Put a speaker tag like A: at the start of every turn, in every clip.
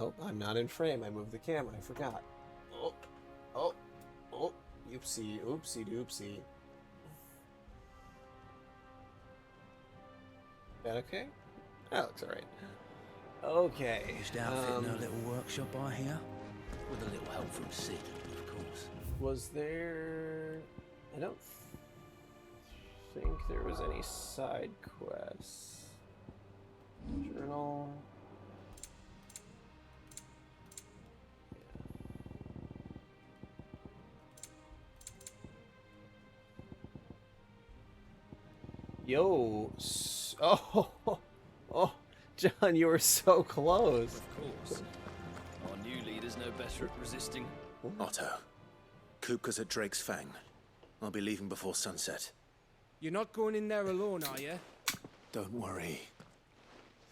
A: Oh, I'm not in frame. I moved the camera. I forgot. Oh, oh, oh. Oopsie, oopsie, doopsie. That okay? That looks alright. Okay.
B: Just outfitting her little workshop, I hear. With a little help from Sid, of course.
A: Was there... I don't think there was any side quests. Journal... Yo, oh, oh, John, you were so close.
C: Of course. Our new leader's no better at resisting.
D: Otto, Kupka's at Drake's Fang. I'll be leaving before sunset.
E: You're not going in there alone, are you?
D: Don't worry.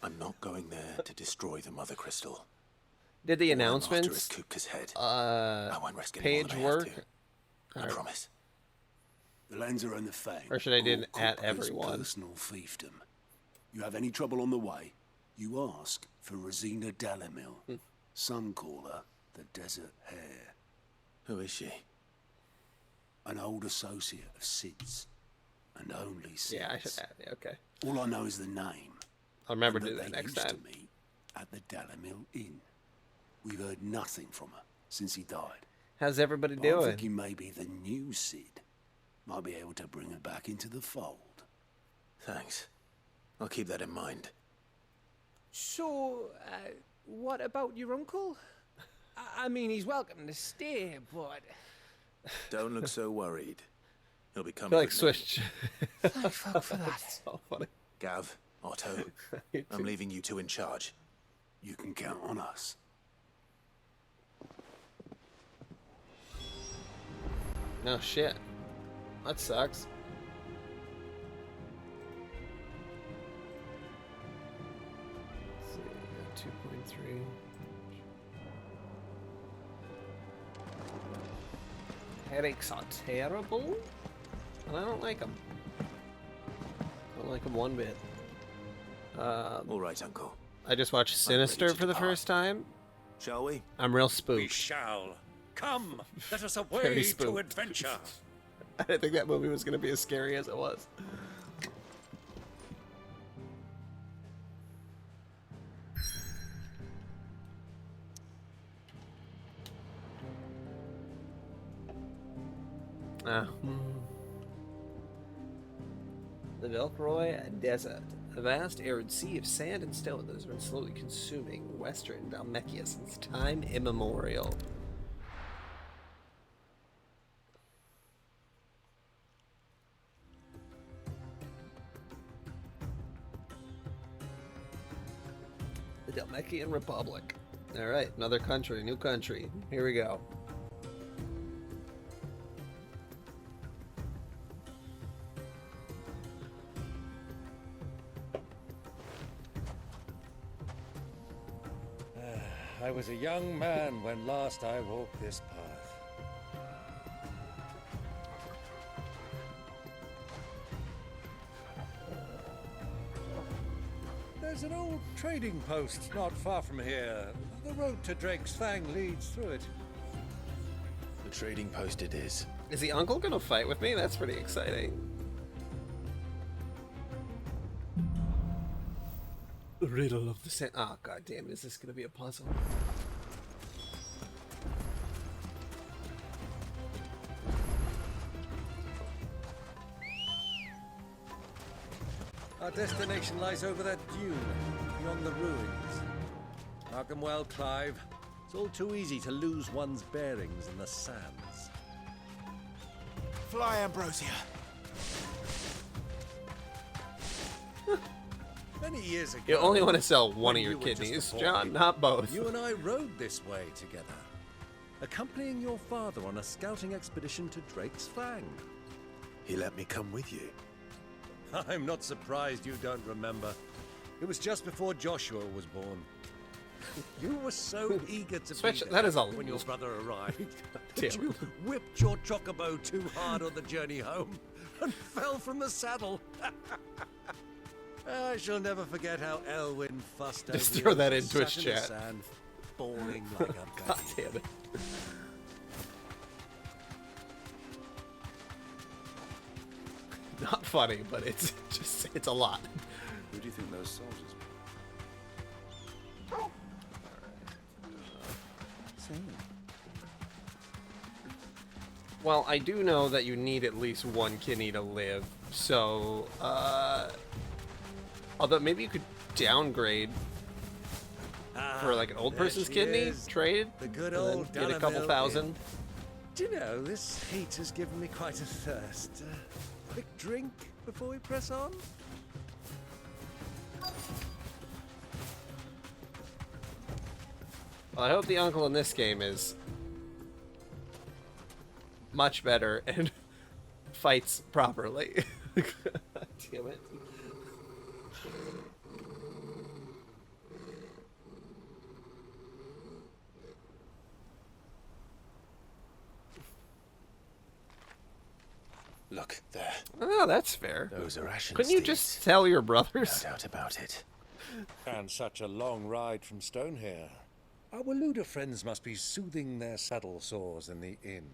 D: I'm not going there to destroy the Mother Crystal.
A: Did the
D: All I'm after
A: announcements
D: is Kupka's head. I won't risk any more
A: page
D: than I have
A: work?
D: to. I promise.
F: The Lanza and the Fang.
A: Or should I do it
F: all
A: at
F: Kupka's
A: everyone?
F: Personal fiefdom. You have any trouble on the way, you ask for Rosina Dalimil. Some call her the Desert Hare.
D: Who is she?
F: An old associate of Sid's. And only Sid's.
A: Yeah, I should add it. Okay.
F: All I know is the name.
A: I'll remember
F: and
A: to do that
F: they
A: next
F: used
A: time.
F: to meet at the Dalimil Inn. We've heard nothing from her since he died.
A: How's everybody
F: But I'm
A: doing?
F: thinking maybe the new Sid might be able to bring her back into the fold.
D: Thanks. I'll keep that in mind.
E: So, what about your uncle? I mean, he's welcome to stay, but...
D: Don't look so worried. He'll be
A: I
D: coming.
A: feel like
D: with me.
A: switched.
E: Thank fuck for that.
A: So funny.
D: Gav, Otto,
A: You
D: I'm
A: too.
D: leaving you two in charge.
F: You can count on us.
A: No shit. That sucks. Let's see, 2.3. Headaches are terrible, and I don't like them. I don't like them one bit.
D: All right, Uncle.
A: I just watched
D: I'm ready
A: Sinister
D: to
A: for the
D: depart.
A: first time.
D: Shall we?
A: I'm real
C: We
A: spooked.
C: shall. Come, let us
A: Very
C: away to
A: spooked.
C: adventure.
A: I didn't think that movie was going to be as scary as it was. The Velcroy Desert, a vast arid sea of sand and stone that has been slowly consuming western Dhalmekia since time immemorial. The Dhalmekian Republic. Alright, another country, new country. Here we go.
G: I was a young man when last I walked this path. There's an old trading post not far from here. The road to Drake's Fang leads through it.
D: The trading post it is.
A: Is the uncle gonna fight with me? That's pretty exciting. The riddle of the sand. Oh, god damn it. Is this gonna be a puzzle?
G: Our destination lies over that dune, beyond the ruins. Mark 'em well, Clive. It's all too easy to lose one's bearings in the sands.
D: Fly, Ambrosia.
G: Many years ago,
A: You only want to sell one
G: when
A: of your
G: you were just a
A: kidneys,
G: boy,
A: John, not both.
G: You and I rode this way together, accompanying your father on a scouting expedition to Drake's Fang.
D: He let me come with you.
G: I'm not surprised you don't remember. It was just before Joshua was born. You were so eager to be
A: Especially-
G: there
A: that is a
G: when your brother arrived.
A: Damn
G: that you whipped your chocobo too hard on the journey home and fell from the saddle. I shall never forget how Elwyn fussed
A: Just
G: over
A: throw
G: you
A: that
G: as
A: into
G: you
A: his
G: sat in the
A: chat.
G: sand, bawling like a
A: God
G: baby.
A: damn it. Not funny, but it's just, it's a lot.
F: Who do you think those soldiers were?
A: Well, I do know that you need at least one kidney to live, so, although maybe you could downgrade for like an old
G: there
A: person's
G: she
A: kidney,
G: is.
A: trade,
G: The good
A: and then
G: old
A: get a couple
G: Dalamil
A: thousand.
G: Inn. Do you know, this heat has given me quite a thirst. Quick drink before we press on?
A: Well, I hope the uncle in this game is much better and fights properly. Damn it.
D: Look, there.
A: Oh, that's fair.
D: Those are Ashen
A: Couldn't you
D: steeds.
A: just tell your
D: No
A: brothers?
D: doubt about it.
G: And such a long ride from Stonehere. Our Waluda friends must be soothing their saddle sores in the inn.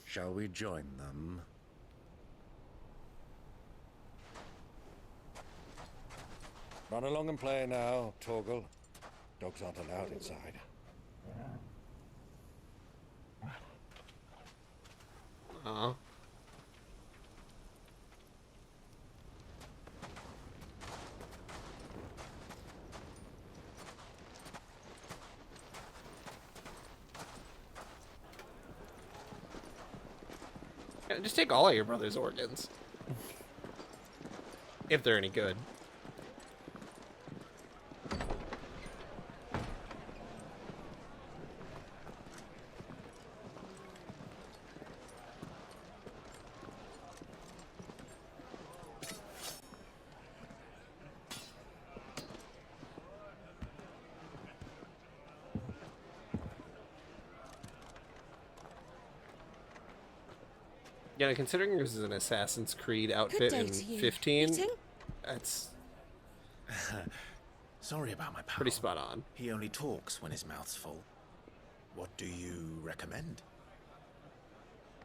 G: Shall we join them? Run along and play now, Torgal. Dogs aren't allowed inside.
A: Oh. Yeah, just take all of your brother's organs. If they're any good. Yeah, considering this is an Assassin's Creed outfit
H: day
A: in
H: to you.
A: 15,
H: Eating?
A: that's
D: Sorry about my pal.
A: pretty spot on.
D: He only talks when his mouth's full. What do you recommend?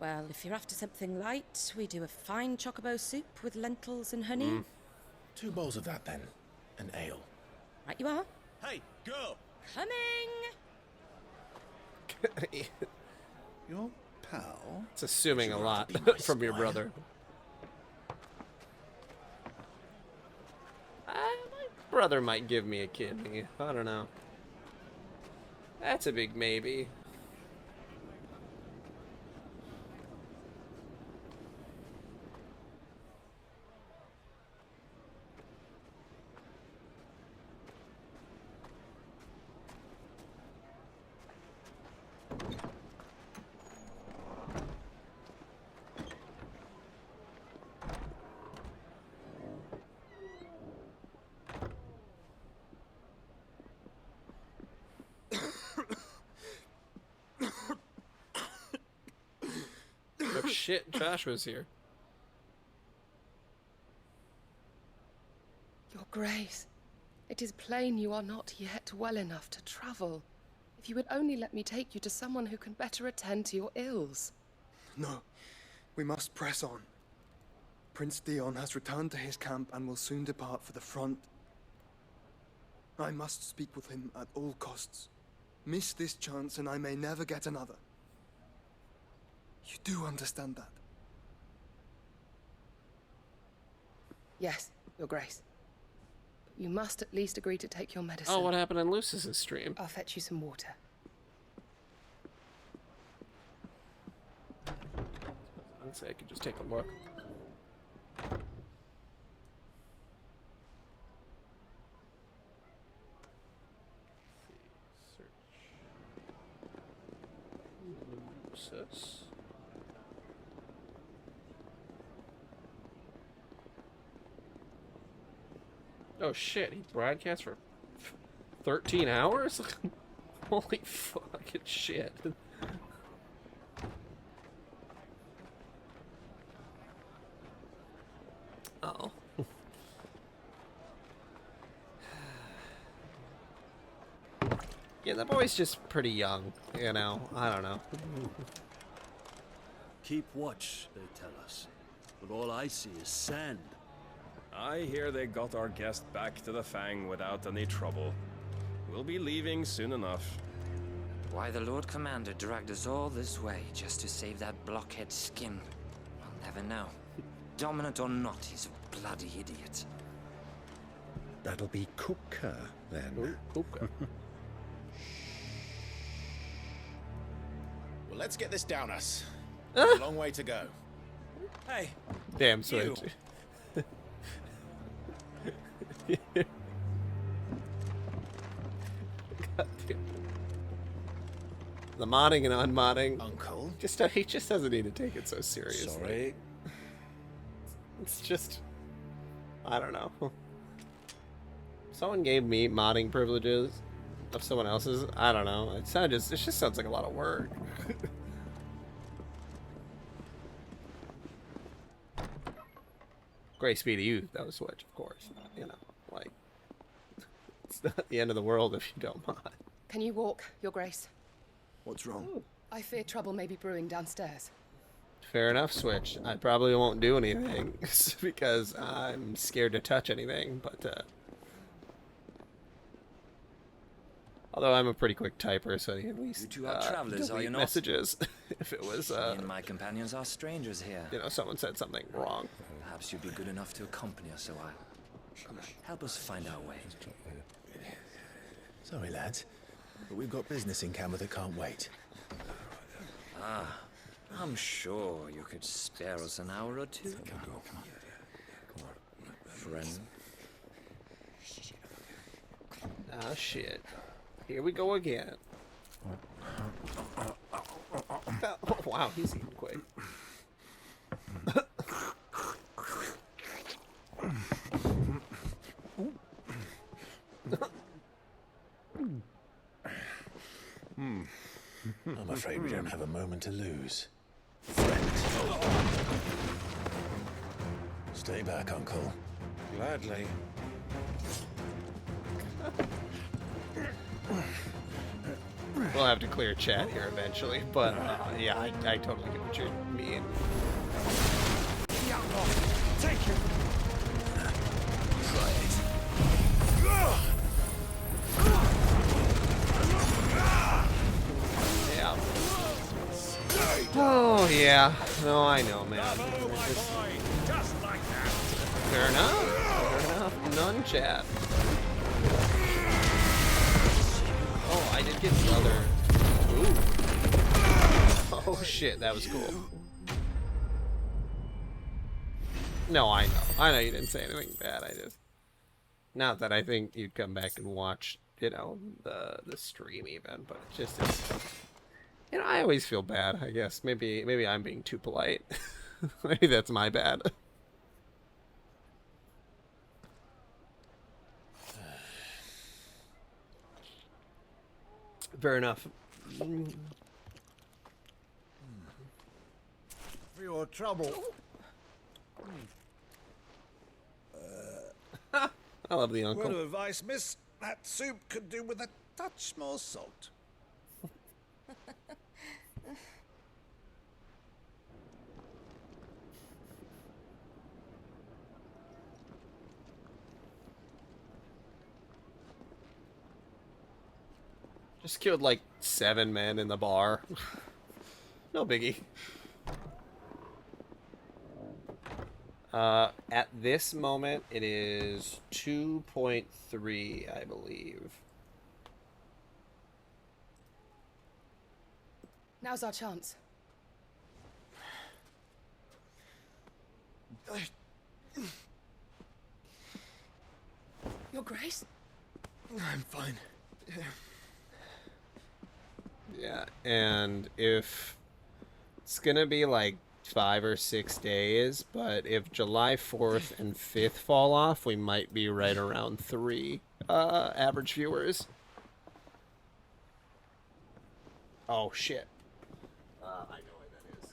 H: Well, if you're after something light, we do a fine chocobo soup with lentils and honey.
D: 2 bowls of that then. An ale.
H: Right you are.
D: Hey, girl!
H: Coming!
F: Your pal?
A: It's assuming a
D: Sure,
A: lot
D: to be my
A: from your
D: squire.
A: brother. My brother might give me a kidney. I don't know. That's a big maybe. Oh shit, Joshua's here.
I: Your Grace, it is plain you are not yet well enough to travel. If you would only let me take you to someone who can better attend to your ills.
J: No, we must press on. Prince Theon has returned to his camp and will soon depart for the front. I must speak with him at all costs. Miss this chance and I may never get another. You do understand that?
I: Yes, Your Grace. But you must at least agree to take your medicine.
A: Oh, what happened in Lucis's stream?
I: I'll fetch you some water.
A: I'd say I could just take a look. Lucis. Oh shit, he broadcast for 13 hours? Holy fucking shit. Uh-oh. Yeah, the boy's just pretty young, you know. I don't know.
G: Keep watch, they tell us. But all I see is sand.
K: I hear they got our guest back to the Fang without any trouble. We'll be leaving soon enough.
L: Why the Lord Commander dragged us all this way just to save that blockhead Skim, I'll never know. Dominant or not, he's a bloody idiot.
G: That'll be Cooker, then.
A: Cooker.
D: Well, let's get this down us. A long way to go.
C: Hey.
A: Damn Switch. God damn. The modding and unmodding.
D: Uncle?
A: He just doesn't need to take it so seriously.
G: Sorry.
A: It's just, I don't know. Someone gave me modding privileges of someone else's. I don't know. It just sounds like a lot of work. Great speed of youth, that was Switch, of course. You know, like, it's not the end of the world if you don't mod.
I: Can you walk, Your Grace?
J: What's wrong?
I: I fear trouble may be brewing downstairs.
A: Fair enough, Switch. I probably won't do anything because I'm scared to touch anything, but although I'm a pretty quick typer, so at least
L: You two are travelers, are
A: delete
L: you not?
A: messages if it was
L: Me and my companions are strangers here.
A: you know, someone said something wrong.
L: Perhaps you'd be good enough to accompany us a while. Help us find our way.
D: Sorry, lads, but we've got business in camera that can't wait.
L: Ah, I'm sure you could spare us an hour or two. Friend.
A: Ah, shit. Here we go again. Oh, wow, he's eating quick.
D: I'm afraid we don't have a moment to lose. Friend. Stay back, Uncle.
G: Gladly.
A: We'll have to clear chat here eventually, but yeah, I totally get what you mean.
C: Take it.
A: Yeah. Oh yeah. No, I know, man.
K: Just like that.
A: Fair enough. Fair enough. None chat. Oh, I did get the other. Ooh. Oh shit, that was cool. No, I know. I know you didn't say anything bad. I just, not that I think you'd come back and watch, you know, the stream even, but it just is. You know, I always feel bad. I guess maybe I'm being too polite. Maybe that's my bad. Fair enough.
M: For your trouble.
A: I love the uncle.
M: Word of advice, miss. That soup could do with a touch more salt.
A: Just killed like 7 men in the bar. No biggie. At this moment, it is 2.3, I believe.
I: Now's our chance. Your Grace?
J: I'm fine.
A: Yeah, and if it's gonna be like 5 or 6 days, but if July 4th and 5th fall off, we might be right around 3 average viewers. Oh shit. I know why that is.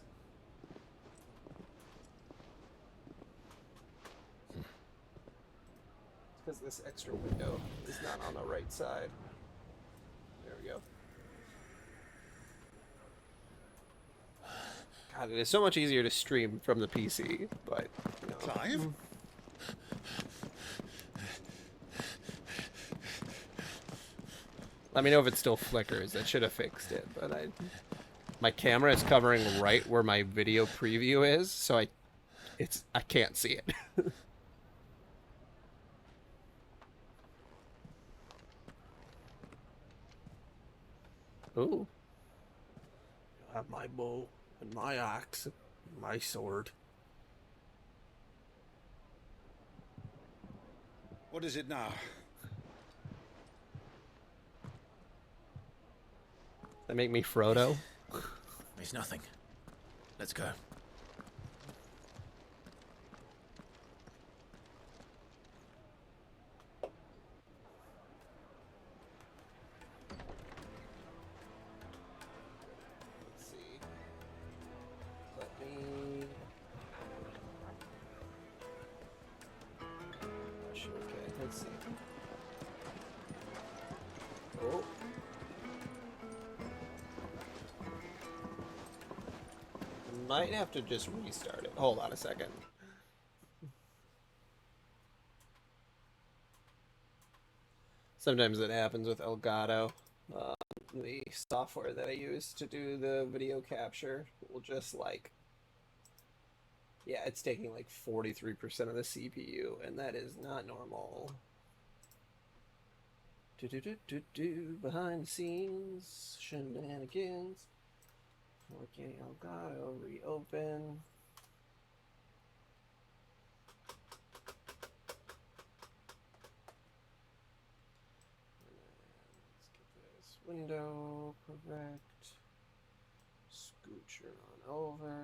A: It's because this extra window is not on the right side. There we God, it is so much easier to stream from the PC, but you know.
M: Clive?
A: Let me know if it still flickers. That should have fixed it, but my camera is covering right where my video preview is, so I can't see it. Ooh.
F: I have my bow and my axe and my sword.
M: What is it now?
A: That make me Frodo?
D: It's nothing. Let's go.
A: Let's see. Let me... Okay, let's see. Oh. Might have to just restart it. Hold on a second. Sometimes it happens with Elgato. The software that I use to do the video capture will just like... Yeah, it's taking like 43% of the CPU, and that is not normal. Behind the scenes, shenanigans. Okay, Elgato, reopen. Let's get this window correct. Scoocher on over.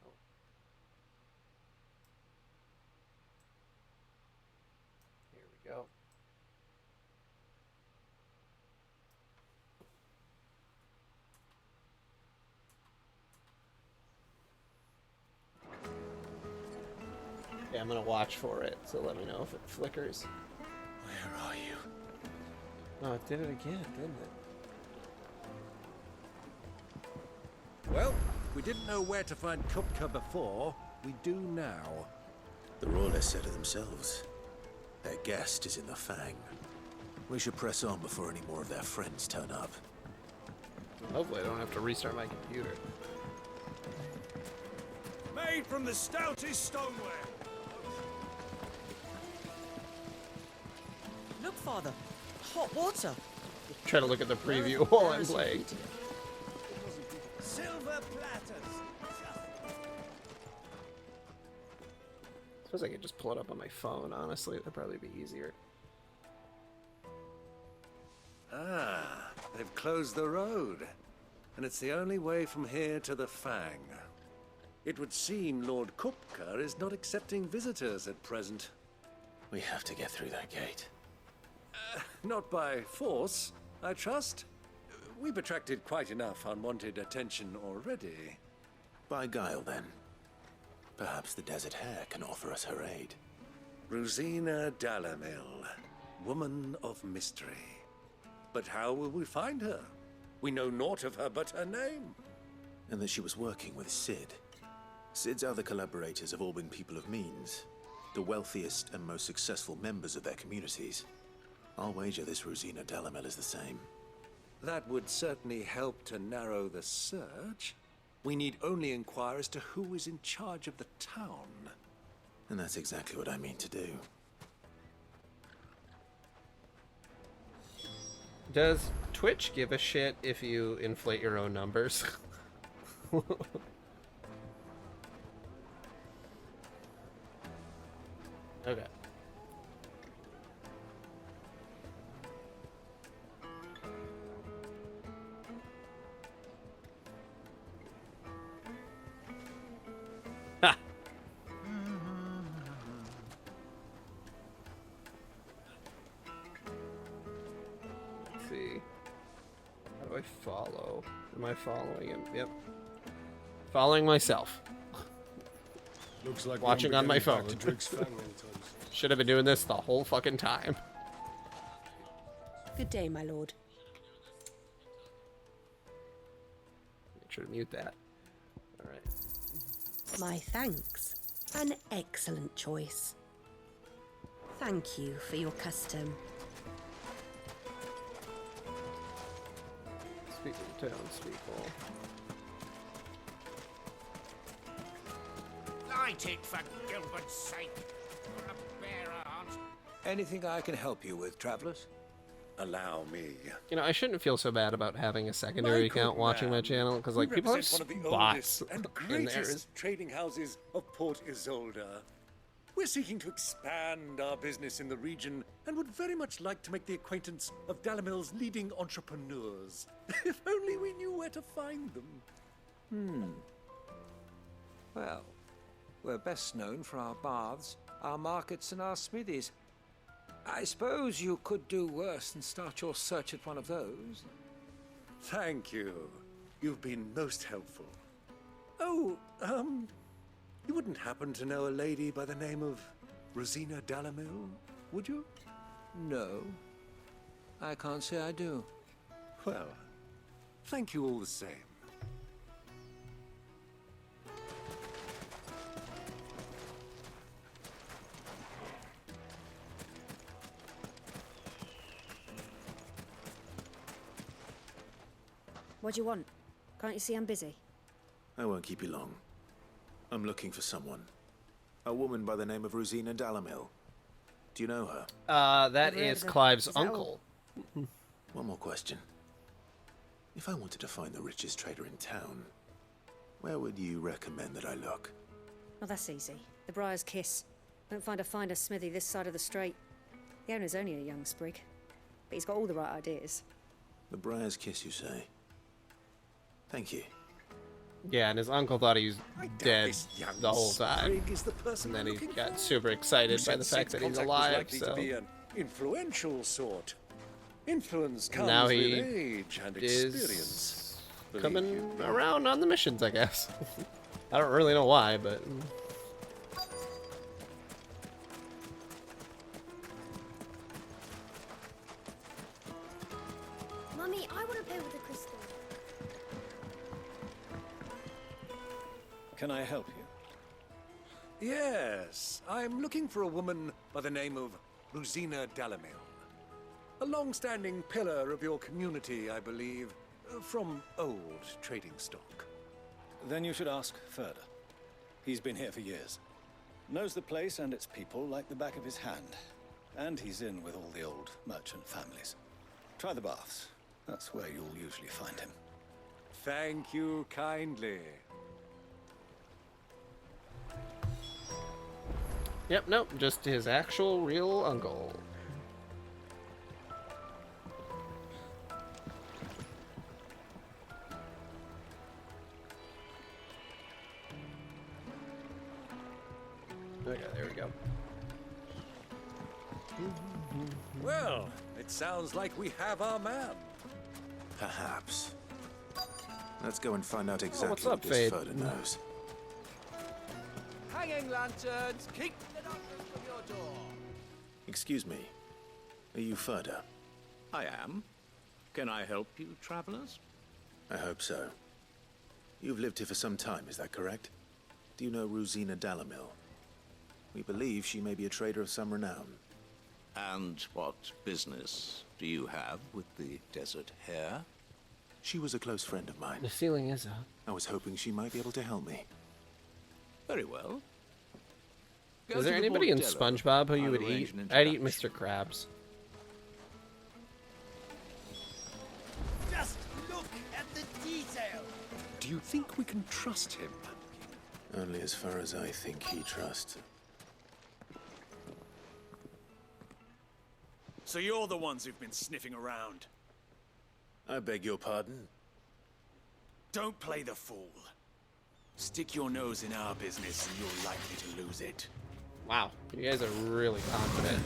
A: Oh. Here we go. Okay, I'm gonna watch for it, so let me know if it flickers.
D: Where are you?
A: Oh, it did it again, didn't it?
G: Well, we didn't know where to find Kupka before. We do now.
D: The Royalists said it themselves. Their guest is in the Fang. We should press on before any more of their friends turn up.
A: Hopefully I don't have to restart my computer.
M: Made from the stoutest stoneware.
N: Look, Father. Hot water.
A: Try to look at the preview while I'm playing.
M: Silver platters.
A: Suppose I could just pull it up on my phone, honestly. That'd probably be easier.
G: Ah, they've closed the road. And it's the only way from here to the Fang. It would seem Lord Kupka is not accepting visitors at present.
D: We have to get through that gate.
G: Not by force, I trust. We've attracted quite enough unwanted attention already.
D: By guile, then. Perhaps the Desert Hare can offer us her aid.
G: Rosina Dalamil, woman of mystery. But how will we find her? We know naught of her but her name.
D: And that she was working with Cid. Cid's other collaborators have all been people of means, the wealthiest and most successful members of their communities. I'll wager this Rosina Dalamil is the same.
G: That would certainly help to narrow the search. We need only inquire as to who is in charge of the town.
D: And that's exactly what I mean to do.
A: Does Twitch give a shit if you inflate your own numbers? Okay. Ha! Let's see. How do I follow? Am I following him? Yep. Following myself.
K: Looks like
A: watching on my phone.
K: Should
A: Should have been doing this the whole fucking time.
H: Good day, my lord.
A: sure to mute that. All right.
H: My thanks. An excellent choice. Thank you for your custom.
A: Speaking townspeople.
M: Light it for Gilbert's sake. You're a bearer, aren't you?
B: Anything I can help you with, travelers?
G: Allow me.
A: You know, I shouldn't feel so bad about having a secondary
G: My good
A: account watching my
G: man,
A: channel, because,
G: we
A: like, people have
G: represent one of the
A: spots
G: oldest and
A: in there.
G: greatest trading houses of Port Isolde. We're seeking to expand our business in the region and would very much like to make the acquaintance of Dalimil's leading entrepreneurs. If only we knew where to find them.
B: Well, we're best known for our baths, our markets, and our smithies. I suppose you could do worse than start your search at one of those.
G: Thank you. You've been most helpful. Oh, you wouldn't happen to know a lady by the name of Rosina Dalimil, would you?
B: No, I can't say I do.
G: Well, thank you all the same.
O: What do you want? Can't you see I'm busy?
D: I won't keep you long. I'm looking for someone. A woman by the name of Rosina Dalimil. Do you know her?
A: That is Clive's uncle.
D: One more question. If I wanted to find the richest trader in town, where would you recommend that I look?
O: Oh, that's easy. The Briar's Kiss. Don't find a finer smithy this side of the strait. The owner's only a young sprig, but he's got all the right ideas.
D: The Briar's Kiss, you say? Thank you.
A: Yeah, and his uncle thought he was dead
G: this young
A: the whole time.
G: sprig is the person
A: And then
G: we're
A: he
G: looking
A: got
G: for.
A: super excited
G: You
A: by the
G: said
A: fact that
G: Sid's
A: he's
G: contact was
A: alive,
G: likely
A: so...
G: to be an influential sort. Influence comes
A: Now
G: with
A: he
G: age and experience.
A: is coming around on the missions, I guess. I don't really know why, but...
P: Mummy, I want to play with the crystal.
Q: Can I help you?
G: Yes, I'm looking for a woman by the name of Rosina Dalimil. A long-standing pillar of your community, I believe, from old trading stock.
Q: Then you should ask Ferda. He's been here for years. Knows the place and its people like the back of his hand. And he's in with all the old merchant families. Try the baths. That's where you'll usually find him.
G: Thank you kindly.
A: Yep, nope, just his actual real uncle. Okay, there we go.
G: Well, it sounds like we have our man.
D: Perhaps. Let's go and find out exactly
A: what's
D: what
A: up,
D: this
A: Fade?
D: Ferda knows.
E: Hanging lanterns, keep the darkness from your door.
D: Excuse me. Are you Ferda?
R: I am. Can I help you, travelers?
D: I hope so. You've lived here for some time, is that correct? Do you know Rosina Dalimil? We believe she may be a trader of some renown.
R: And what business do you have with the Desert Hare?
D: She was a close friend of mine.
A: The ceiling is up.
D: I was hoping she might be able to help me.
R: Very well. Go
A: Is there
R: to the
A: anybody in
R: bordello.
A: SpongeBob who you
R: I'll
A: would
R: arrange
A: eat?
R: an
A: I'd eat
R: introduction.
A: Mr. Krabs.
M: Just look at the detail.
G: Do you think we can trust him?
D: Only as far as I think he trusts.
M: So you're the ones who've been sniffing around.
D: I beg your pardon?
M: Don't play the fool. Stick your nose in our business and you're likely to lose it.
A: Wow, you guys are really confident.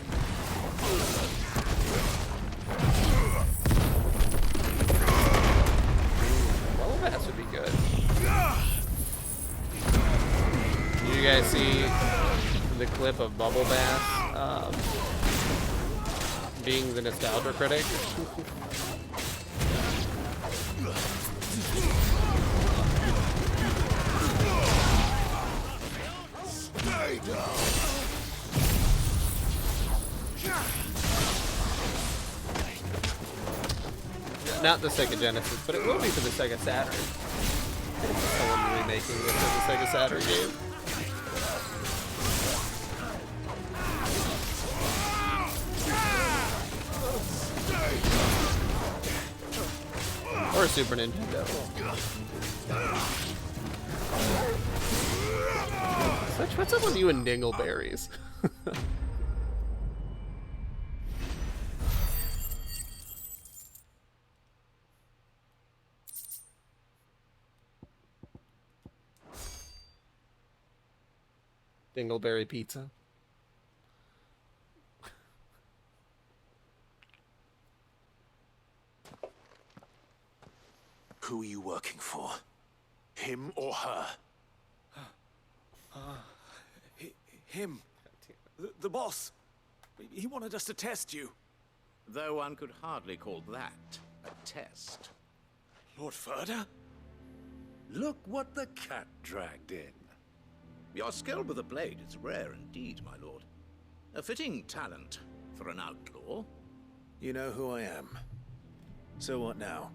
A: Bubble baths would be good. Did you guys see the clip of Bubble Bath being the nostalgia critic?
F: traitor!
A: Not the Sega Genesis, but it will be for the Sega Saturn. Someone remaking this as a Sega Saturn game. Or Super Nintendo. Such, what's up with you and dingleberries? Dingleberry pizza.
D: Who are you working for? Him or her?
M: Him. The boss. He wanted us to test you.
R: Though one could hardly call that a test.
M: Lord Ferda?
G: Look what the cat dragged in.
R: Your skill with the blade is rare indeed, my lord. A fitting talent for an outlaw.
D: You know who I am. So what now?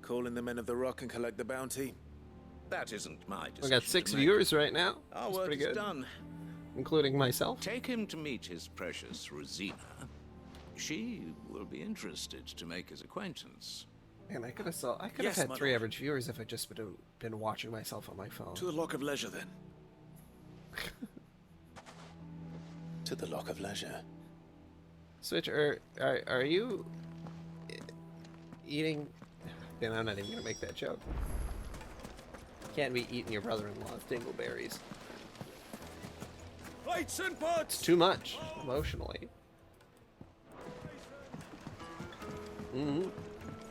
D: Call in the Men of the Rock and collect the bounty?
R: That isn't my decision.
A: We got 6
R: to make.
A: viewers right now.
R: Our
A: That's
R: work
A: pretty
R: is
A: good.
R: done.
A: Including myself.
R: Take him to meet his precious Rosina. She will be interested to make his acquaintance.
A: Man, I could have
M: Yes,
A: had
M: my
A: 3
M: lord.
A: average viewers if I just been watching myself on my phone.
M: To the Lock of Leisure, then.
D: To the Lock of Leisure.
A: Switch, are you eating? Then I'm not even gonna make that joke. Can't be eating your brother-in-law's dingleberries.
M: Lights and butts!
A: It's too much emotionally.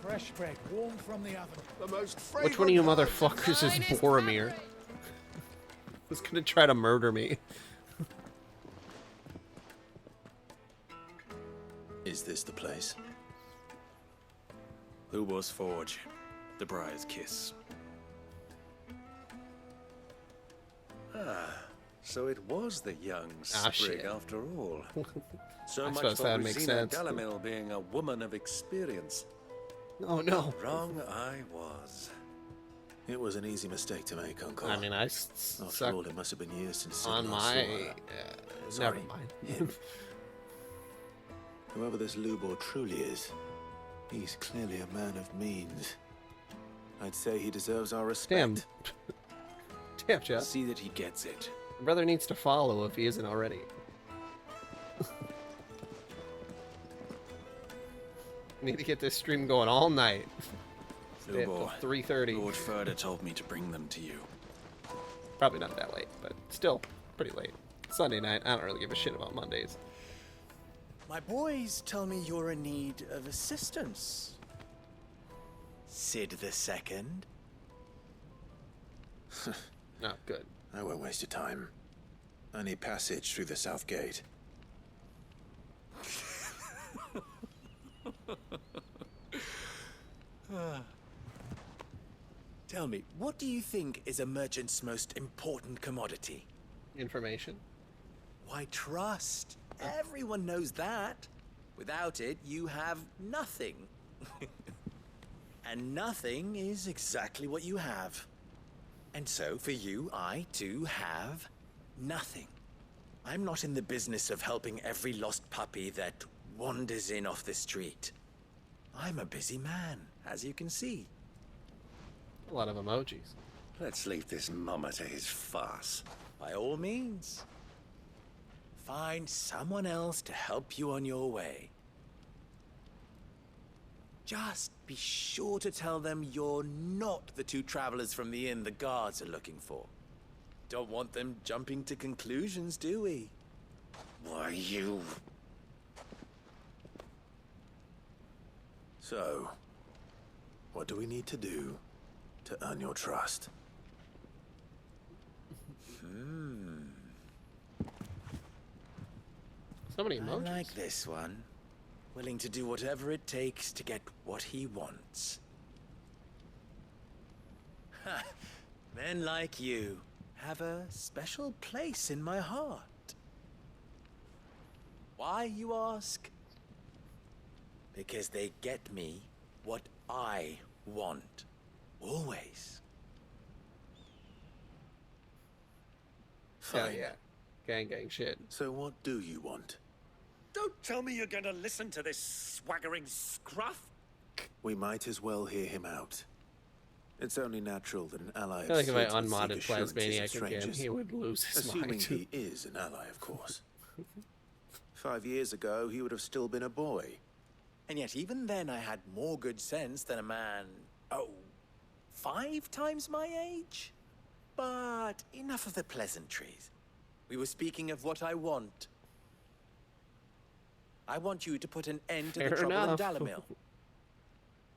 S: Fresh bread, warm from the oven.
M: The most
A: Which one of you motherfuckers is Boromir? Was gonna try to murder me.
D: Is this the place?
M: Lubor's Forge. The Briar's Kiss.
G: So it was the young
A: Ah,
G: sprig
A: shit.
G: after all. So
A: I
G: much
A: suppose
G: for
A: that makes
G: Rosina
A: sense.
G: Delamil being a woman of experience.
A: Oh no.
G: Wrong I was.
D: It was an easy mistake to make, Uncle.
A: I mean, I
D: After
A: suck
D: all, it must have been years since Sid
A: on
D: last saw
A: my.
D: her.
A: Never
D: Sorry,
A: mind.
D: him. Whoever this Lubor truly is, he's clearly a man of means. I'd say he deserves our respect.
A: Damn. Damn, Jeff.
M: See that he gets it.
A: Your brother needs to follow if he isn't already. Need to get this stream going all night. Stay up till
M: Lubor,
A: 3:30.
M: Lord Ferda told me to bring them to you.
A: Probably not that late, but still pretty late. Sunday night. I don't really give a shit about Mondays.
S: My boys tell me you're in need of assistance. Sid the Second.
A: No, good.
D: I won't waste your time. I need passage through the south gate.
S: Tell me, what do you think is a merchant's most important commodity?
A: Information.
S: Why, trust. Everyone knows that. Without it, you have nothing. And nothing is exactly what you have. And so, for you, I, too, have nothing. I'm not in the business of helping every lost puppy that wanders in off the street. I'm a busy man, as you can see.
A: A lot of emojis.
G: Let's leave this mummer to his farce.
S: By all means. Find someone else to help you on your way. Just be sure to tell them you're not the 2 travelers from the inn the guards are looking for. Don't want them jumping to conclusions, do we?
G: Why, you...
D: So, what do we need to do to earn your trust?
A: So many
S: I
A: emojis.
S: like this one. Willing to do whatever it takes to get what he wants. Ha! Men like you have a special place in my heart. Why, you ask? Because they get me what I want. Always.
A: Hell
D: Fine.
A: yeah. Gang shit.
D: So what do you want?
G: Don't tell me you're going to listen to this swaggering scruff.
D: We might as well hear him out. It's only natural that an ally
A: I feel like if I
D: Sid would seek
A: unmodded
D: assurances of
A: Plasmaniac again,
D: strangers.
A: he would lose his
D: Assuming
A: mind.
D: he is an ally, of course. 5 years ago, he would have still been a boy.
S: And yet even then I had more good sense than a man, 5 times my age? But enough of the pleasantries. We were speaking of what I want. I want you to put an end to
A: Fair
S: the trouble
A: enough.
S: in Dalamil.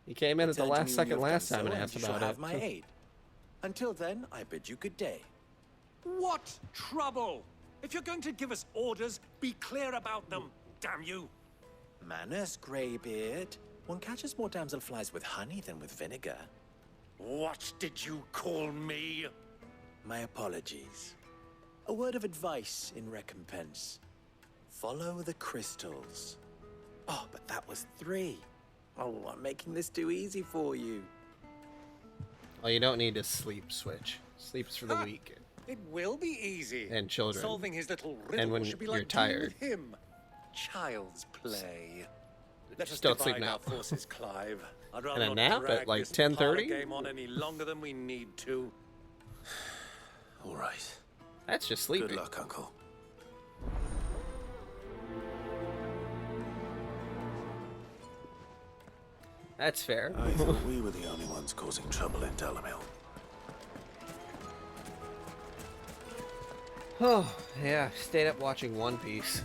A: He came in at the
S: Return to
A: last
S: me when
A: second
S: you have
A: last
S: done
A: time
S: so,
A: and
S: and
A: asked
S: you shall
A: about
S: have
A: it.
S: my aid. Until then, I bid you good day.
G: What trouble? If you're going to give us orders, be clear about them, damn you.
S: Manners, Greybeard. One catches more damselflies with honey than with vinegar.
G: What did you call me?
S: My apologies. A word of advice in recompense. Follow the crystals. Oh, but that was 3. Oh, I'm making this too easy for you.
A: Well, you don't need to sleep switch. Sleep's for the weak.
G: It will be easy.
A: And children.
G: Solving his little
A: And
G: riddle
A: when
G: should be
A: you're
G: like dealing
A: tired.
G: with him. Child's play. Let us
A: Just don't sleep
G: divide
A: now.
G: our forces, Clive. I'd rather
A: And a
G: not
A: nap
G: drag
A: at, like,
G: this parlor
A: 10:30?
G: game on any longer than we need to.
D: All right.
A: That's just sleeping.
D: Good luck, Uncle.
A: That's fair.
D: I thought we were the only ones causing trouble in Dalamil.
A: Oh, yeah. Stayed up watching One Piece.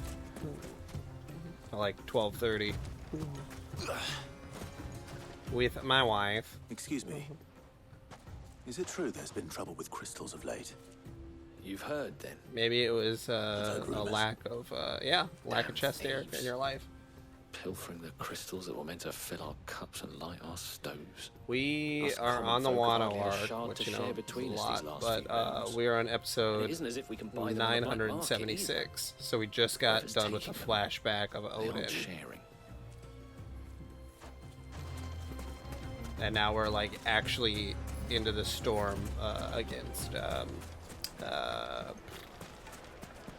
A: Till like 12:30. With my wife.
D: Excuse me. Is it true there's been trouble with crystals of late?
C: You've heard, then?
A: Maybe it was a
D: rumors.
A: lack of, lack of chest air in your life.
C: Pilfering the crystals that were meant to fill our cups and light our stoves.
A: We
C: Us
A: are
C: common
A: on the
C: folk have
A: Wano
C: hardly a
A: arc,
C: shard
A: which
C: to
A: you
C: share
A: know
C: between
A: is a
C: us these
A: lot,
C: last
A: but
C: few moons.
A: we are on
C: And
A: episode
C: it isn't as if we can buy them on the black market
A: 976. So we just got done with the flashback of
C: They
A: Odin,
C: aren't sharing.
A: and now we're like actually into the storm against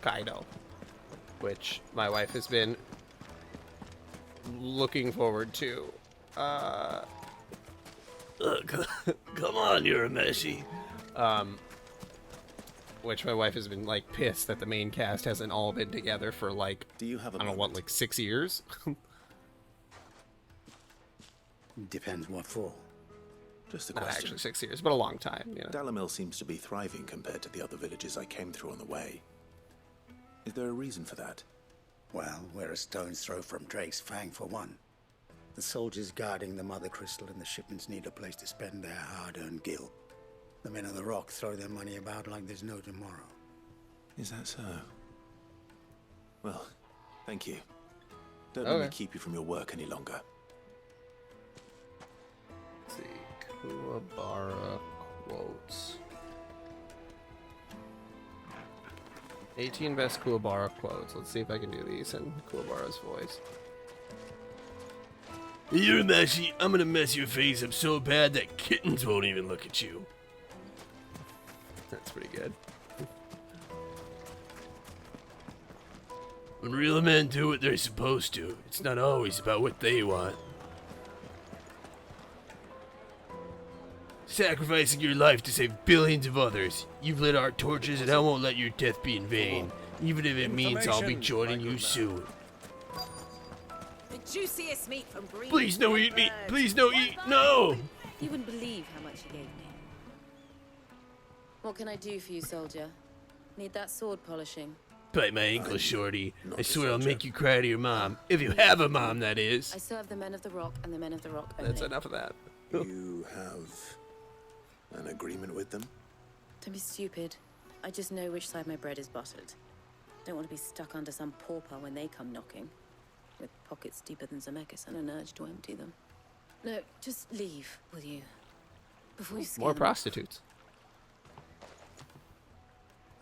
A: Kaido, which my wife has been looking forward to. Come on, you're a meshy. Which my wife has been like pissed that the main cast hasn't all been together for like,
D: Do you have a
A: I don't know what, like 6 years.
F: Depends what for.
D: Just a
A: Not
D: question.
A: actually 6 years, but a long time. You know.
D: Dalamil seems to be thriving compared to the other villages I came through on the way. Is there a reason for that?
F: Well, we're a stone's throw from Drake's Fang, for one. The soldiers guarding the Mother Crystal and the shipments need a place to spend their hard-earned gil. The men of the Rock throw their money about like there's no tomorrow.
D: Is that so? Well, thank you. Don't let me keep you from your work any longer.
A: Let's see, Kuwabara quotes. 18 best Kuwabara quotes. Let's see if I can do these in Kuwabara's voice. You're a messy. I'm gonna mess your face up so bad that kittens won't even look at you. That's pretty good. When real men do what they're supposed to, it's not always about what they want. Sacrificing your life to save billions of others. You've lit our torches and I won't let your death be in vain. Even if it means I'll be joining you soon.
T: The juiciest meat from Green.
A: Please no eat me! Please no eat! No!
H: You wouldn't believe how much he gave me. What can I do for you, soldier? Need that sword polishing?
A: Bite my ankle, shorty. I swear I'll make you cry to your mom. If you have a mom, that is.
H: I serve the men of the Rock and the men of the Rock only.
A: That's enough of that.
D: You have an agreement with them?
H: Don't be stupid. I just know which side my bread is buttered. Don't want to be stuck under some pauper when they come knocking. With pockets deeper than Zemeckis and an urge to empty them. No, just leave, will you? Before you scare
A: More
H: them.
A: prostitutes.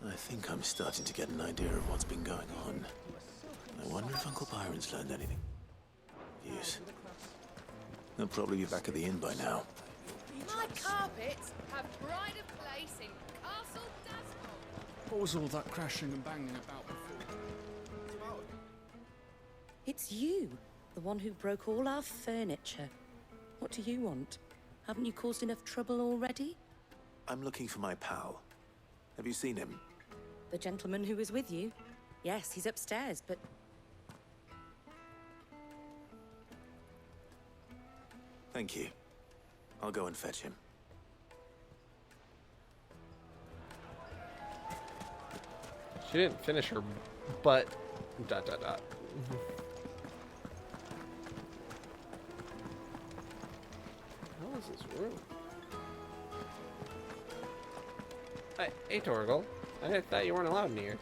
D: I think I'm starting to get an idea of what's been going on. I wonder if Uncle Byron's learned anything. Yes. They'll probably be back at the inn by now.
I: My carpets have pride of place in Castle Dasmore.
M: What was all that crashing and banging about before?
N: It's you, the one who broke all our furniture. What do you want? Haven't you caused enough trouble already?
D: I'm looking for my pal. Have you seen him?
N: The gentleman who was with you? Yes, he's upstairs, but...
D: Thank you. I'll go and fetch him.
A: She didn't finish her butt. ... How is this room? Hey, Torgal. I thought you weren't allowed in here.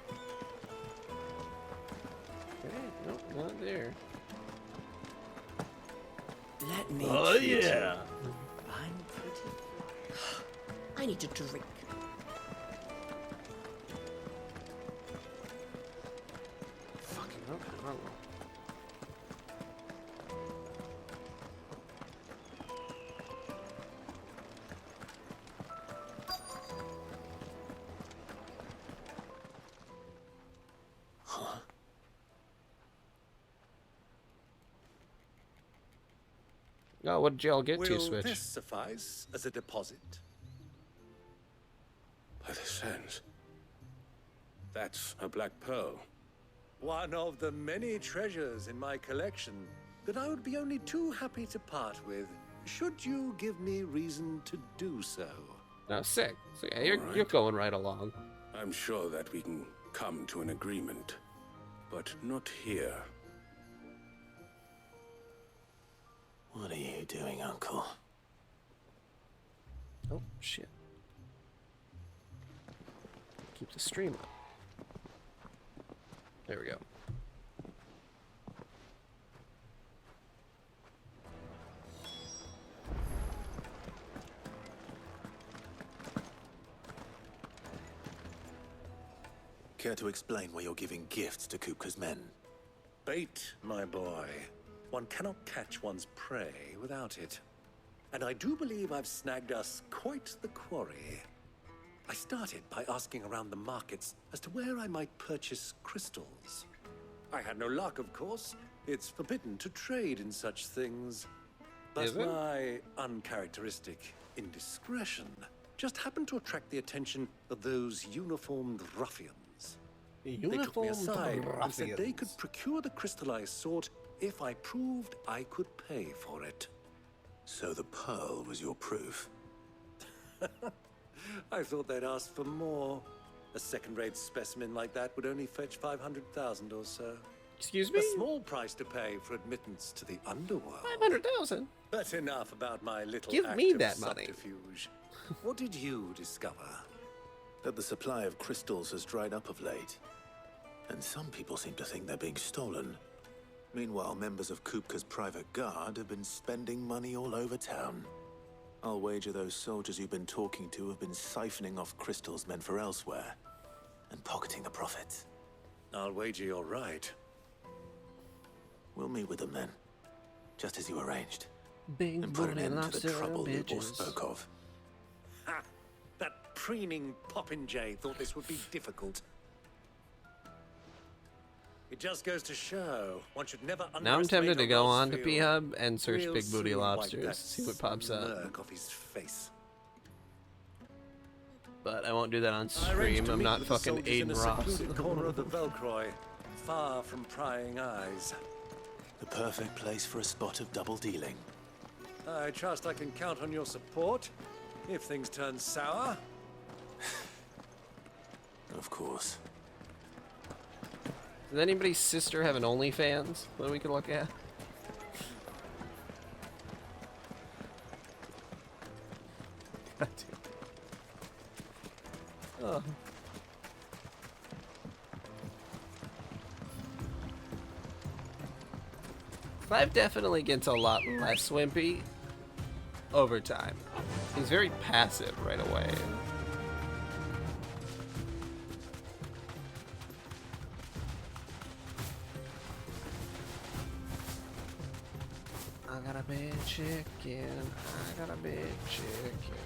A: Okay, nope, not there.
N: Let me
A: Oh,
N: treat
A: yeah.
N: you. I'm pretty.
T: I need a drink.
A: Fucking rock and roll. Oh, what did y'all get to,
G: Will
A: Switch?
G: this suffice as a deposit?
K: By the sands. That's a black pearl.
G: One of the many treasures in my collection that I would be only too happy to part with, should you give me reason to do so.
A: No, sick. So yeah, you're
K: All
A: you're
K: right.
A: going right along.
K: I'm sure that we can come to an agreement, but not here.
D: What are you doing, Uncle?
A: Oh shit. Keep the stream up. There we go.
D: Care to explain why you're giving gifts to Kupka's men?
G: Bait, my boy. One cannot catch one's prey without it. And I do believe I've snagged us quite the quarry. I started by asking around the markets as to where I might purchase crystals. I had no luck, of course. It's forbidden to trade in such things. But
A: Is it?
G: my uncharacteristic indiscretion just happened to attract the attention of those uniformed ruffians. They took me
A: Uniformed
G: aside and said they
A: ruffians.
G: could procure the crystal I sought if I proved I could pay for it.
D: So the pearl was your proof?
G: I thought they'd ask for more. A second-rate specimen like that would only fetch 500,000 or so.
A: Excuse me?
G: A small price to pay for admittance to the underworld.
A: 500,000.
G: But enough about my little
A: Give
G: act
A: me
G: of
A: that money.
G: subterfuge. What did you discover?
D: That the supply of crystals has dried up of late. And some people seem to think they're being stolen. Meanwhile, members of Kupka's private guard have been spending money all over town. I'll wager those soldiers you've been talking to have been siphoning off crystals meant for elsewhere and pocketing the profits.
G: I'll wager you're right.
D: We'll meet with them then, just as you arranged,
A: Big
D: and put an
A: booty
D: end to
A: lobster
D: the trouble Lubor
A: bitches.
D: spoke of.
G: Ha! That preening popinjay thought this would be difficult. It just goes to show one should never
A: Now I'm
G: underestimate
A: tempted to
G: a
A: go
G: Ross
A: on to
G: field.
A: P-Hub and search
G: We'll
A: big booty
G: soon wipe
A: lobsters,
G: that
A: see what pops up.
G: smirk off his face.
A: But I won't do that on
G: I arranged
A: stream.
G: to
A: I'm
G: meet
A: not
G: with the
A: fucking
G: soldiers in
A: Aiden
G: a
A: Ross.
G: secluded corner of the Velcroy, far from prying eyes.
D: The perfect place for a spot of double dealing.
G: I trust I can count on your support if things turn sour.
D: Of course.
A: Does anybody's sister have an OnlyFans that we can look at? God damn. Oh. Clive definitely gets a lot less wimpy over time. He's very passive right away. I got a big chicken. I got a big chicken.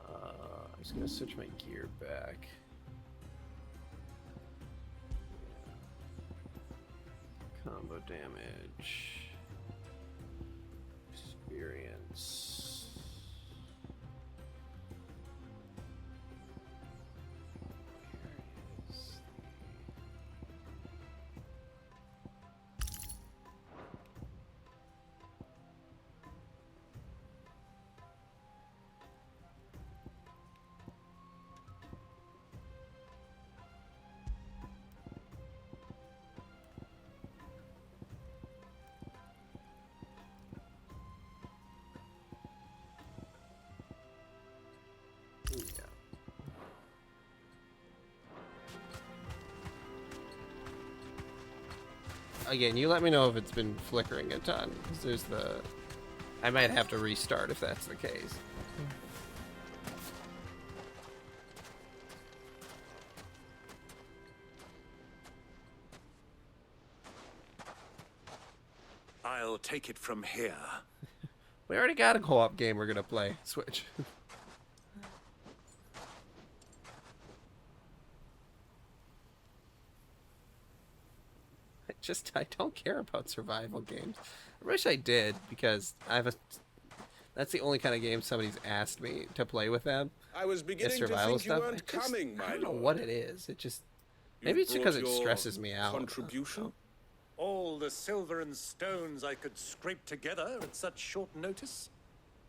A: I'm just gonna switch my gear back. Combo damage. Experience. Where is Again, you let me know if it's been flickering a ton, because there's the... I might have to restart if that's the case.
G: I'll take it from here.
A: We already got a co-op game we're gonna play. Switch. I don't care about survival games. I wish I did, because that's the only kind of game somebody's asked me to play with them.
U: I was beginning to
A: survival
U: think you
A: stuff.
U: weren't coming, my
A: I don't know
U: lord.
A: what it is. It just maybe it's because it stresses me out.
U: Contribution?
B: All the silver and stones I could scrape together at such short notice?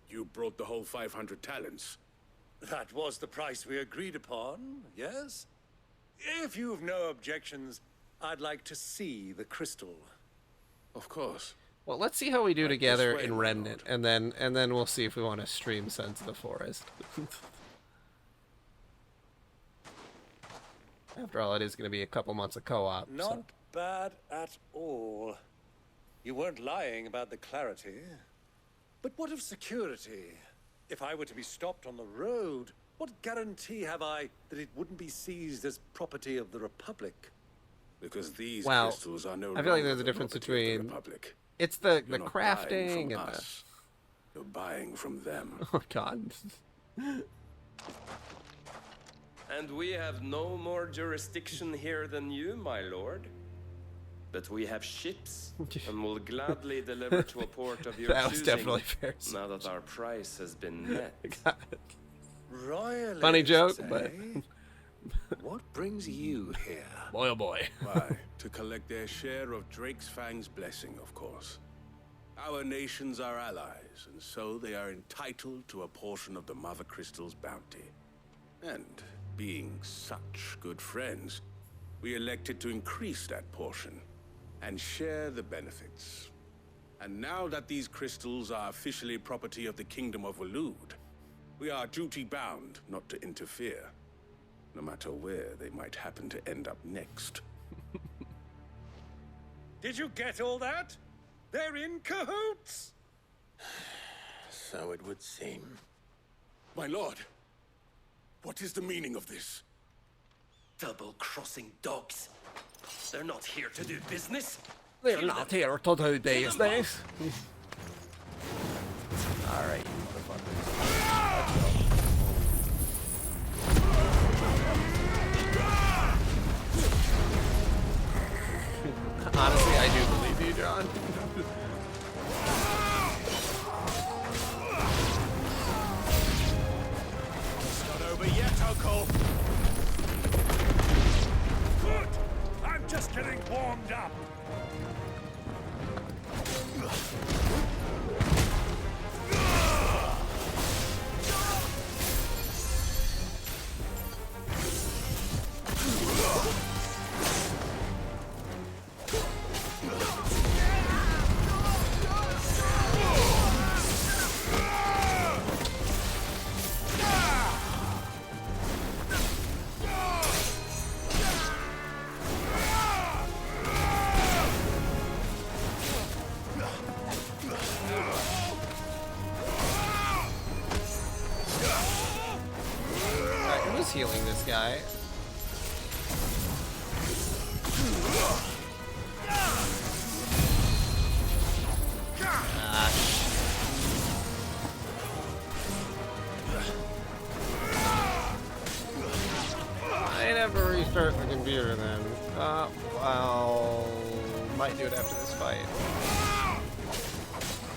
U: You brought the whole 500 talents.
B: That was the price we agreed upon, yes? If you've no objections, I'd like to see the crystal.
U: Of course.
A: Well, let's see how we do together in Remnant, and then we'll see if we want to stream Sons of the Forest. After all, it is going to be a couple months of co-op.
B: Not
A: So.
B: bad at all. You weren't lying about the clarity. But what of security? If I were to be stopped on the road, what guarantee have I that it wouldn't be seized as property of the Republic?
U: Because these
A: Well,
U: crystals are no
A: I feel like
U: longer
A: there's a
U: the
A: difference
U: property of the
A: between
U: Republic.
A: it's the
U: You're not buying
A: crafting
U: from
A: and the
U: us. You're buying from them.
A: oh god.
K: And we have no more jurisdiction here than you, my lord. But we have ships, and will gladly deliver to a port of your
A: That was
K: choosing,
A: definitely fair.
K: now that our price has been met.
B: Royalists,
A: Funny joke,
B: eh?
A: but
G: What brings you here?
A: boy oh boy.
U: Why? To collect their share of Drake's Fang's blessing, of course. Our nations are allies, and so they are entitled to a portion of the Mother Crystal's bounty. And being such good friends, we elected to increase that portion and share the benefits. And now that these crystals are officially property of the Kingdom of Waloed, we are duty-bound not to interfere, no matter where they might happen to end up next.
B: Did you get all that? They're in cahoots!
D: So it would seem.
U: My lord, what is the meaning of this?
V: Double-crossing dogs. They're not here to do business.
A: They're not here to do business. Alright, motherfuckers. Honestly, I do believe you, John.
M: It's not over yet, Uncle. Good. I'm just getting warmed up.
A: healing this guy. I never restart the computer then. Well, might do it after this fight.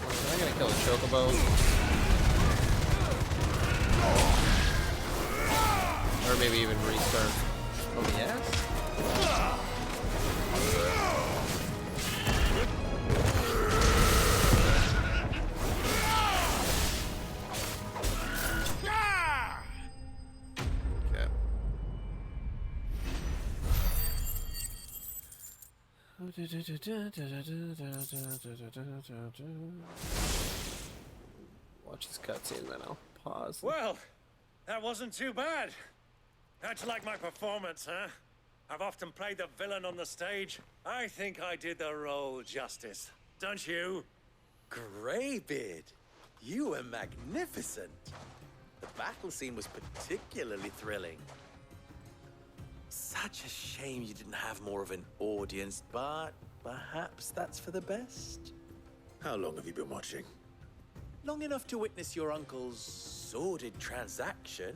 A: Am I gonna kill a chocobo? Or maybe even restart. Oh, yes? Watch this cutscene, then I'll pause.
B: Well, that wasn't too bad. How'd you like my performance, huh? I've often played the villain on the stage. I think I did the role justice. Don't you?
S: Greybeard, you were magnificent. The battle scene was particularly thrilling. Such a shame you didn't have more of an audience, but perhaps that's for the best.
D: How long have you been watching?
S: Long enough to witness your uncle's sordid transaction.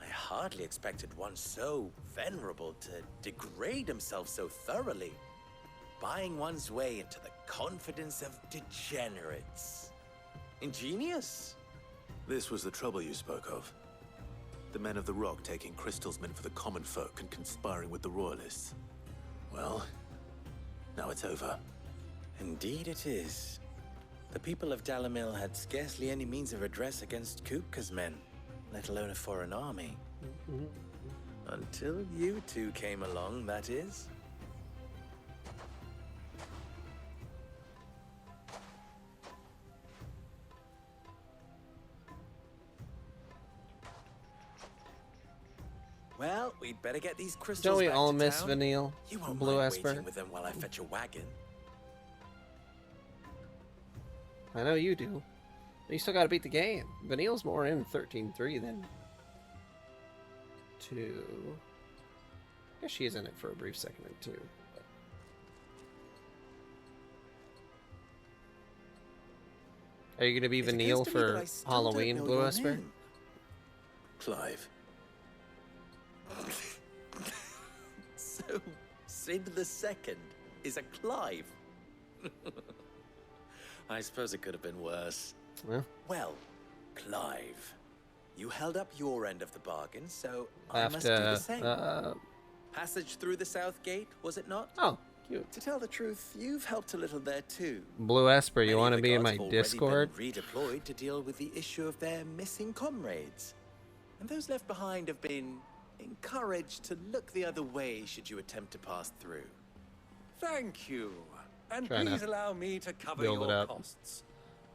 S: I hardly expected one so venerable to degrade himself so thoroughly, buying one's way into the confidence of degenerates. Ingenious.
D: This was the trouble you spoke of. The men of the Rock taking Crystal's men for the common folk and conspiring with the Royalists. Well, now it's over.
S: Indeed it is. The people of Dalamil had scarcely any means of redress against Kupka's men, let alone a foreign army. Until you two came along, that is. Well, we'd better get these crystals.
A: Don't we
S: back
A: all
S: to
A: miss
S: town.
A: Vanille?
S: You won't
A: Blue
S: mind
A: Esper?
S: waiting with them while I fetch a wagon.
A: I know you do. But you still gotta beat the game. Vanille's more in 13-3 than 2. I guess she is in it for a brief second in 2. Are you gonna be Vanille for Halloween, Blue Esper?
D: Clive.
S: So, Sid the Second is a Clive. I suppose it could have been worse.
A: Yeah.
S: Well, Clive, you held up your end of the bargain, so I must do the same. Passage through the South Gate, was it not?
A: Oh, cute.
S: To tell the truth, you've helped a little there too.
A: Blue Esper, you want to
S: Many
A: be in
S: of the
A: my
S: guards have already
A: Discord?
S: been redeployed to deal with the issue of their missing comrades. And those left behind have been encouraged to look the other way should you attempt to pass through.
B: Thank you. And
A: Trying to
B: please allow me to cover
A: build it
B: your
A: up.
B: costs.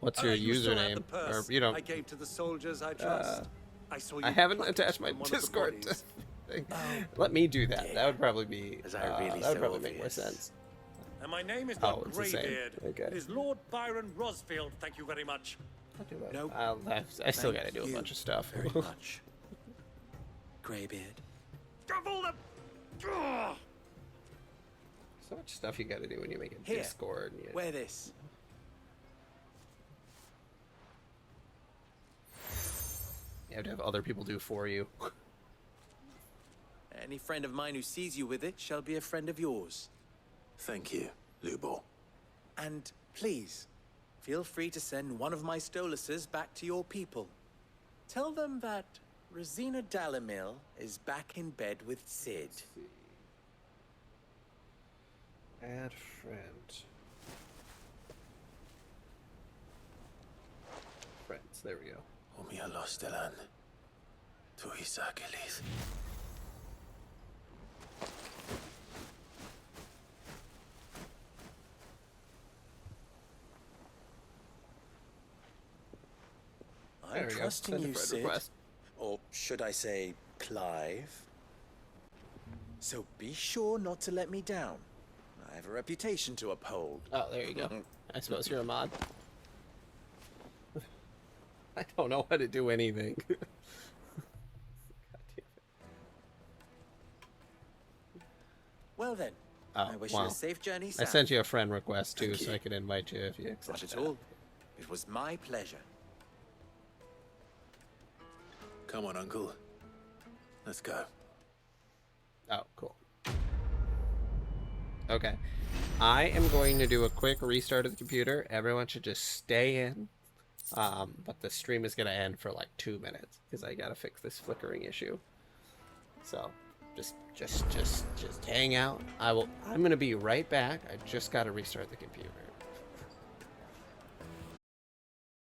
A: What's your
B: You still have
A: username?
B: the purse
A: Or you don't.
B: I gave to the soldiers I trust. I saw you
A: I haven't
B: plucked
A: attached my
B: from one of the
A: Discord to
B: bodies.
A: thing. Let me do that. That would probably be.
S: Was I really
A: that would
S: so
A: probably make more
S: obvious?
A: sense.
B: And my name is
A: Oh,
B: not
A: it's the same.
B: Greybeard.
A: Okay.
B: It is Lord Byron Rosfield. Thank you very much.
S: Nope.
A: I still got to
S: Thank
A: do a
S: you
A: bunch of stuff.
S: very much. Greybeard.
B: Double the. Ugh!
A: So much stuff you got to do when you make a
S: Here,
A: Discord. And you...
S: wear this.
A: You have to have other people do for you.
S: Any friend of mine who sees you with it shall be a friend of yours.
D: Thank you, Lubor.
S: And please, feel free to send one of my Stoluses back to your people. Tell them that Rosina Dalamil is back in bed with Sid.
A: Add friend. Friends, there we go.
D: Omia Lostelan. Tu Isakelis.
A: There
S: I'm
A: we go.
S: trusting
A: Send a
S: you,
A: friend
S: Sid.
A: request.
S: Or should I say, Clive? So be sure not to let me down. I have a reputation to uphold.
A: Oh, there you go. I suppose you're a mod. I don't know how to do anything. God damn it.
S: Well then,
A: Oh,
S: I wish you
A: wow.
S: a safe journey
A: I
S: south.
A: sent you a friend request too, so I could invite you if you accept
S: Not
A: that.
S: at all. It was my pleasure.
D: Come on, Uncle. Let's go.
A: Oh, cool. Okay. I am going to do a quick restart of the computer. Everyone should just stay in. But the stream is going to end for like 2 minutes because I got to fix this flickering issue. So just hang out. I'm going to be right back. I just got to restart the computer.